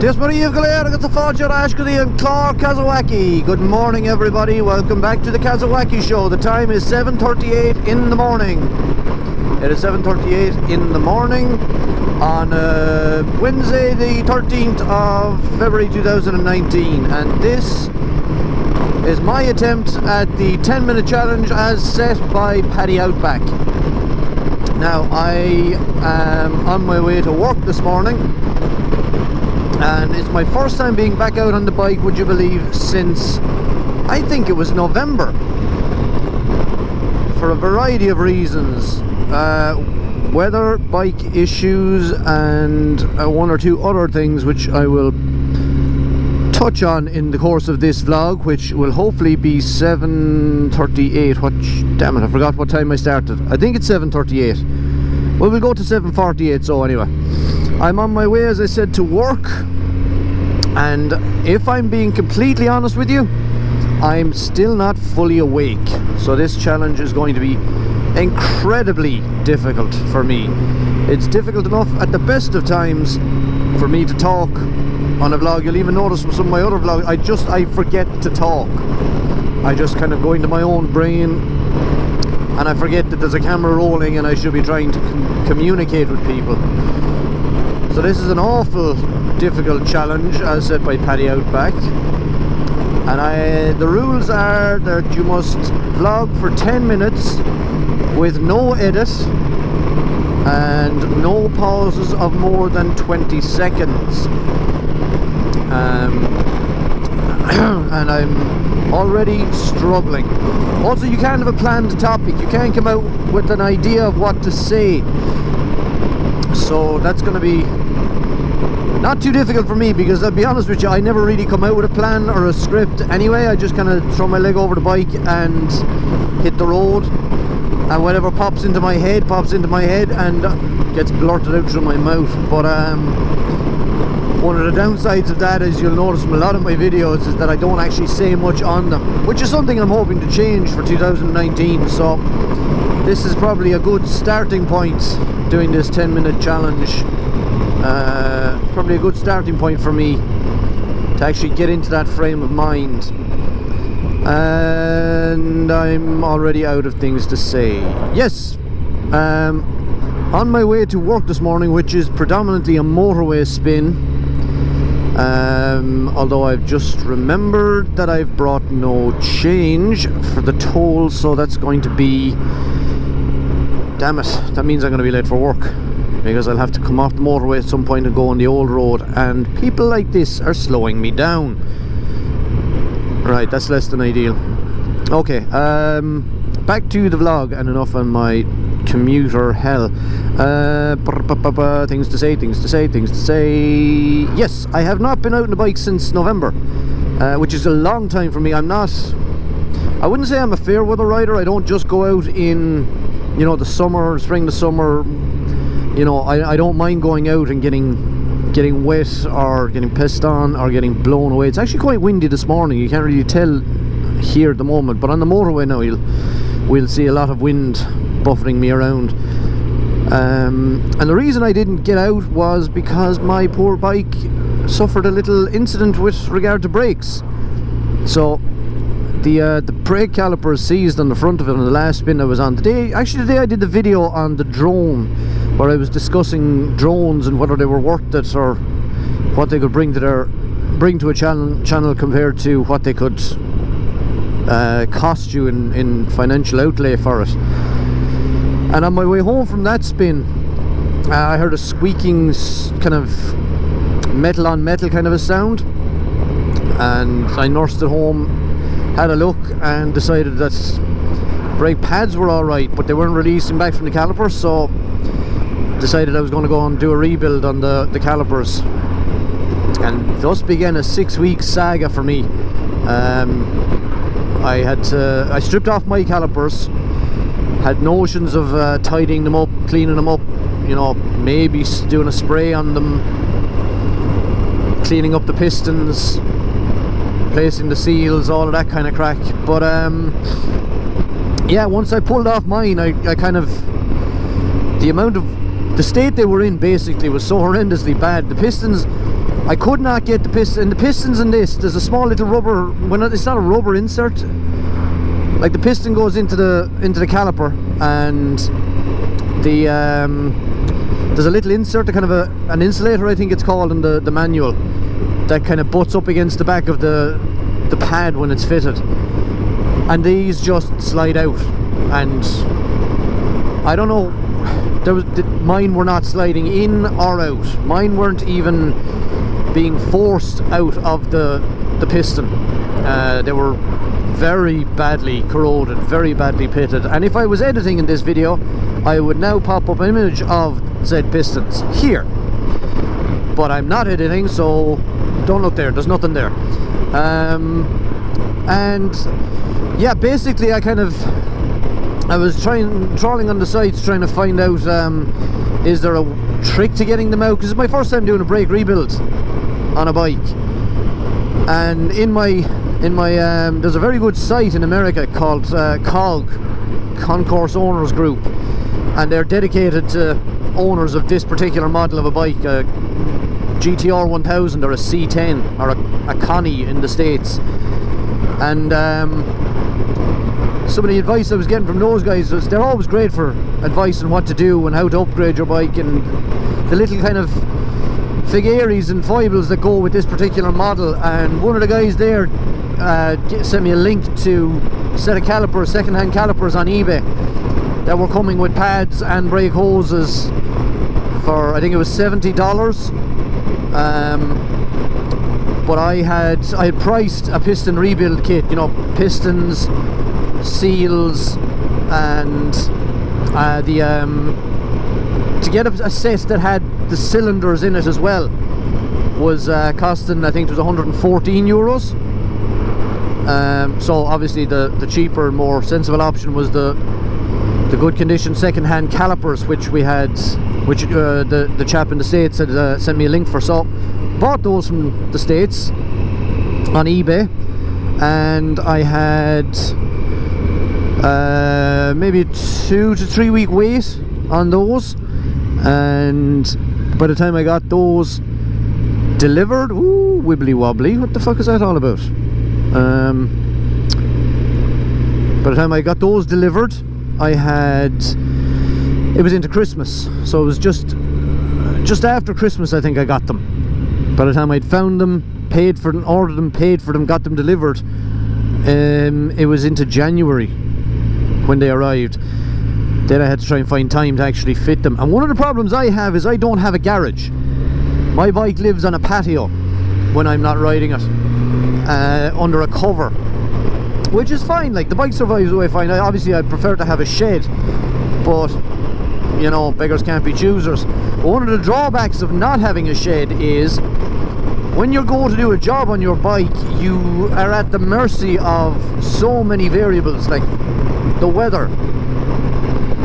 Dis Maria Galera got the Fodger Ashkadi and Clark Kaza. Good morning, everybody. Welcome back to the Kaza show. The time is 7:38 in the morning. It is 7:38 in the morning on Wednesday, the 13th of February 2019, and this is my attempt at the 10-minute challenge as set by Paddy Outback. Now, I am on my way to work this morning, and it's my first time being back out on the bike, would you believe, since I think it was November, for a variety of reasons. Weather, bike issues, and one or two other things which I will touch on in the course of this vlog, which will hopefully be 7:38. Damn it, I forgot what time I started. I think it's 7:38. Well, we'll go to 7:48. So anyway, I'm on my way, as I said, to work, and if I'm being completely honest with you, I'm still not fully awake. So this challenge is going to be incredibly difficult for me. It's difficult enough at the best of times for me to talk on a vlog. You'll even notice from some of my other vlogs, I forget to talk. I just kind of go into my own brain and I forget that there's a camera rolling and I should be trying to communicate with people. So this is an awful difficult challenge, as said by Paddy Outback, and the rules are that you must vlog for 10 minutes with no edit and no pauses of more than 20 seconds. And I'm already struggling. Also, you can't have a planned topic. You can't come out with an idea of what to say. So that's going to be not too difficult for me, because I'll be honest with you, I never really come out with a plan or a script anyway. I just kind of throw my leg over the bike and hit the road, and whatever pops into my head and gets blurted out through my mouth. But one of the downsides of that, as you'll notice from a lot of my videos, is that I don't actually say much on them, which is something I'm hoping to change for 2019. So this is probably a good starting point, doing this 10-minute challenge. It's probably a good starting point for me to actually get into that frame of mind. And I'm already out of things to say. Yes, on my way to work this morning, which is predominantly a motorway spin, although I've just remembered that I've brought no change for the toll, so that's going to be, damn it, that means I'm going to be late for work, because I'll have to come off the motorway at some point and go on the old road, and people like this are slowing me down. Right, that's less than ideal. Okay, back to the vlog, and enough on my commuter hell. Things to say. Yes, I have not been out on the bike since November, which is a long time for me. I wouldn't say I'm a fair weather rider. I don't just go out in, you know, the summer, spring to summer. You know, I don't mind going out and getting wet or getting pissed on or getting blown away. It's actually quite windy this morning. You can't really tell here at the moment, but on the motorway now we'll see a lot of wind buffeting me around. And the reason I didn't get out was because my poor bike suffered a little incident with regard to brakes. So the brake caliper seized on the front of it on the last spin I was on. Today I did the video on the drone, where I was discussing drones and whether they were worth it, or what they could bring to a channel compared to what they could cost you in financial outlay for it. And on my way home from that spin, I heard a squeaking kind of metal on metal kind of a sound, and I nursed it home, had a look, and decided that brake pads were alright, but they weren't releasing back from the caliper, so decided I was going to go and do a rebuild on the calipers. And thus began a 6-week saga for me. I stripped off my calipers, had notions of tidying them up, cleaning them up, you know, maybe doing a spray on them, cleaning up the pistons, replacing the seals, all of that kind of crack. But yeah, once I pulled off mine, I kind of, the state they were in basically was so horrendously bad. The pistons I could not get the pistons in this. There's a small little rubber, it's not a rubber insert. Like the piston goes into the caliper, and there's a little insert, kind of an insulator, I think it's called, in the manual, that kind of butts up against the back of the pad when it's fitted, and these just slide out. And I don't know, mine were not sliding in or out. Mine weren't even being forced out of the piston. They were very badly corroded, very badly pitted, and if I was editing in this video, I would now pop up an image of said pistons here, but I'm not editing, so don't look there, there's nothing there. And yeah, basically I was trawling on the sites trying to find out, is there a trick to getting them out, because it's my first time doing a brake rebuild on a bike. And in my there's a very good site in America called COG, Concourse Owners Group, and they're dedicated to owners of this particular model of a bike, a GTR 1000 or a C10 or a Connie in the States. And some of the advice I was getting from those guys was they're always great for advice on what to do and how to upgrade your bike, and the little kind of vagaries and foibles that go with this particular model. And one of the guys there sent me a link to a set of calipers, second-hand calipers on eBay, that were coming with pads and brake hoses for, I think it was $70. But I had priced a piston rebuild kit, you know, pistons, seals, and to get a set that had the cylinders in it as well was costing, I think it was €114. So obviously the cheaper, more sensible option was the good condition second-hand calipers, which we had, which the chap in the States had sent me a link for. So bought those from the States on eBay, and I had maybe 2 to 3 week wait on those, and by the time I got those delivered, ooh, wibbly wobbly, what the fuck is that all about? By the time I got those delivered, it was into Christmas, so it was just after Christmas I think I got them. By the time I'd found them, paid for them, ordered them, paid for them, got them delivered, it was into January when they arrived. Then I had to try and find time to actually fit them. And one of the problems I have is I don't have a garage. My bike lives on a patio when I'm not riding it, under a cover, which is fine. Like, the bike survives away fine. Obviously I'd prefer to have a shed, but you know, beggars can't be choosers. But one of the drawbacks of not having a shed is when you go to do a job on your bike, you are at the mercy of so many variables, like the weather.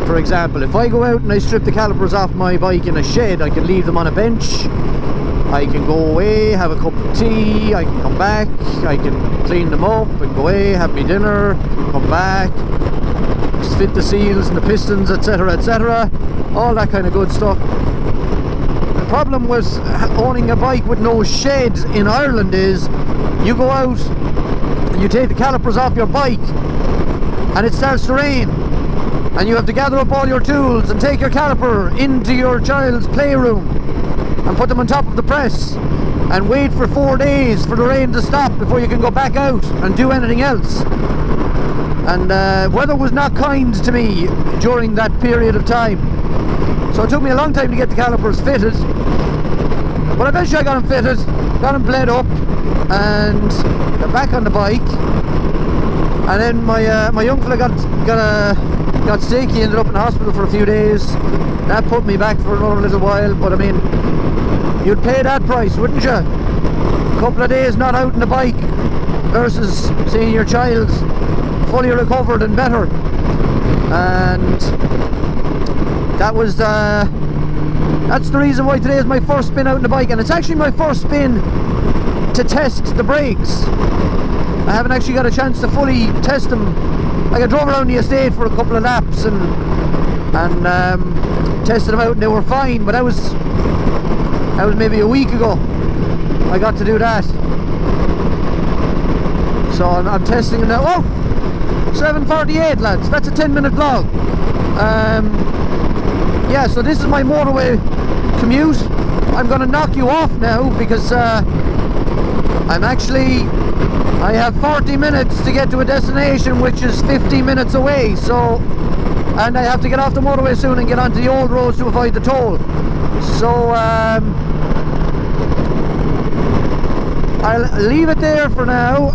For example, if I go out and I strip the calipers off my bike in a shed, I can leave them on a bench, I can go away, have a cup of tea, I can come back, I can clean them up and go away, have me dinner, come back, fit the seals and the pistons, etc, etc, all that kind of good stuff. The problem with owning a bike with no shed in Ireland is you go out and you take the calipers off your bike and it starts to rain, and you have to gather up all your tools and take your caliper into your child's playroom and put them on top of the press and wait for 4 days for the rain to stop before you can go back out and do anything else. And weather was not kind to me during that period of time, so it took me a long time to get the calipers fitted, but eventually I got them fitted, got them bled up, and they're back on the bike. And then my young fella got sick. He ended up in the hospital for a few days. That put me back for another little while, but I mean, you'd pay that price, wouldn't you? A couple of days not out on the bike versus seeing your child fully recovered and better. And that was that's the reason why today is my first spin out on the bike, and it's actually my first spin to test the brakes. I haven't actually got a chance to fully test them. Like, I drove around the estate for a couple of laps and tested them out, and they were fine, but that was maybe a week ago. I got to do that. So I'm testing it now. Oh, 7:48 lads, that's a 10-minute vlog. Yeah, so this is my motorway commute. I'm gonna knock you off now because I have 40 minutes to get to a destination which is 50 minutes away, so, and I have to get off the motorway soon and get onto the old roads to avoid the toll. So I'll leave it there for now.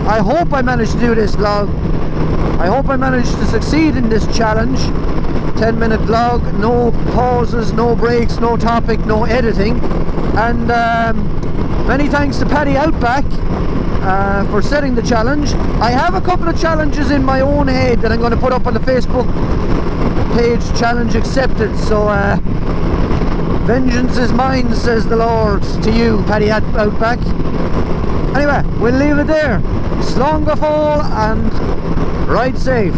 I hope I managed to do this vlog. I hope I managed to succeed in this challenge. 10-minute vlog, no pauses, no breaks, no topic, no editing. And many thanks to Paddy Outback for setting the challenge. I have a couple of challenges in my own head that I'm going to put up on the Facebook page, challenge accepted. So vengeance is mine, says the Lord to you, Paddy Outback. Anyway, we'll leave it there. Slán go fóill and ride safe.